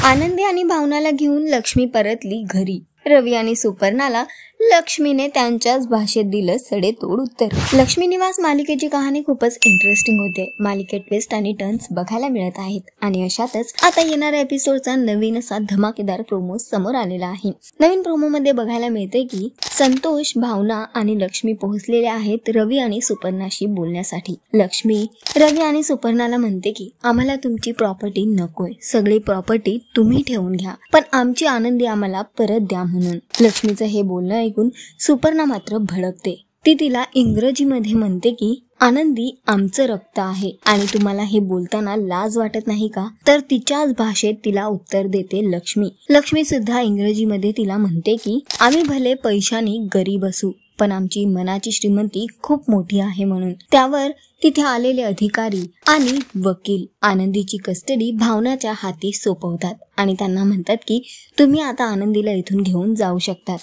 आनंदी आणि भावनाला घेऊन लक्ष्मी परतली घरी। रवी आणि सुपर्णाला लक्ष्मीने त्यांच्याच भाषेत दिलं सडेतोड उत्तर। लक्ष्मी निवास मालिकेची कहाणी खूपच इंटरेस्टिंग होते। मालिकेत ट्विस्ट आणि टर्न्स बघायला मिळत आहेत आणि अशातच आता येणाऱ्या एपिसोडचा नवीन असा धमाकेदार प्रोमो समोर आलेला आहे। नवीन प्रोमो मध्ये बघायला मिळते की संतोष, भावना आणि लक्ष्मी पोहोचलेले आहेत रवी आणि सुपर्णाशी बोलण्यासाठी। लक्ष्मी रवी आणि सुपर्णाला म्हणते की आम्हाला तुमची प्रॉपर्टी नकोय, सगळी प्रॉपर्टी तुम्ही ठेवून घ्या, पण आमची आनंदी आम्हाला परत द्या म्हणून। लक्ष्मीचं हे बोलणं ऐकून सुपर्णा मात्र भडकते। ती तिला इंग्रजीमध्ये म्हणते की आनंदी आमचं रक्त आहे आणि तुम्हाला हे बोलताना लाज वाटत नाही का? तर तिच्याच भाषेत तिला उत्तर देते लक्ष्मी। लक्ष्मी सुद्धा इंग्रजीमध्ये तिला म्हणते की आम्ही भले पैशानी गरीब असू, पण आमची मनाची श्रीमंती खूप मोठी आहे म्हणून। त्यावर तिथे आलेले अधिकारी आणि वकील आनंदीची कस्टडी भावनाच्या हाती सोपवतात आणि त्यांना म्हणतात की तुम्ही आता आनंदीला इथून घेऊन जाऊ शकतात।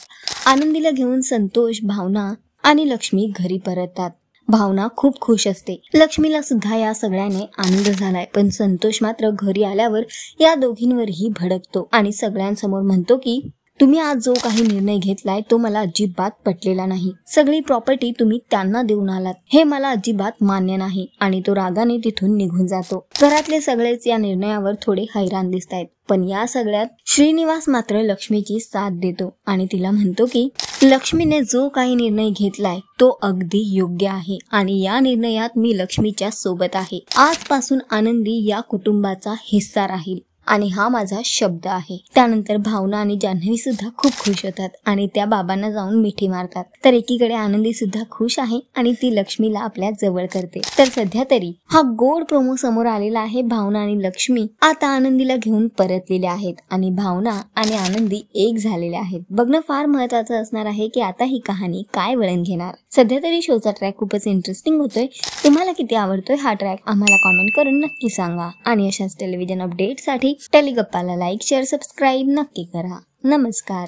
आनंदीला घेऊन संतोष, भावना आणि लक्ष्मी घरी परततात। भावना खूप खुश असते। लक्ष्मीला सुद्धा या सगळ्याने आनंद झालाय, पण संतोष मात्र घरी आल्यावर या दोघींवरही भडकतो आणि सगळ्यांसमोर म्हणतो की तुम्ही आज जो काही निर्णय घेतलाय तो मला अजिबात पटलेला नाही। सगळी प्रॉपर्टी तुम्ही त्यांना देऊन आलात, हे मला अजिबात मान्य नाही आणि तो रागाने तिथून निघून जातो। घरातले सगळेच या निर्णयावर थोडे हैराण दिसतायत, पण या सगळ्यात श्रीनिवास मात्र लक्ष्मीची साथ देतो आणि तिला म्हणतो की लक्ष्मीने जो काही निर्णय घेतलाय तो अगदी योग्य आहे आणि या निर्णयात मी लक्ष्मीच्या सोबत आहे। आजपासून आनंदी या कुटुंबाचा हिस्सा राहील आणि हा माझा शब्द आहे। त्यानंतर भावना आणि जान्हवी सुद्धा खूप खुश होतात आणि त्या बाबांना जाऊन मिठी मारतात। तर एकीकडे आनंदी सुद्धा खुश आहे आणि ती लक्ष्मीला आपल्या जवळ करते। तर सध्या तरी हा गोड प्रोमो समोर आलेला आहे। भावना आणि लक्ष्मी आता आनंदीला घेऊन परतलेले आहेत आणि भावना आणि आनंदी एक झालेले आहेत। बघणं फार महत्त्वाचं असणार आहे की आता ही कहाणी काय वळण घेणार। सध्या तरी शोचा ट्रॅक खूपच इंटरेस्टिंग होतोय। तुम्हाला किती आवडतोय हा ट्रॅक आम्हाला कॉमेंट करून नक्की सांगा आणि अशाच टेलिव्हिजन अपडेटसाठी टेलिगप्पाला लाईक, शेअर, सबस्क्राईब नक्की करा। नमस्कार।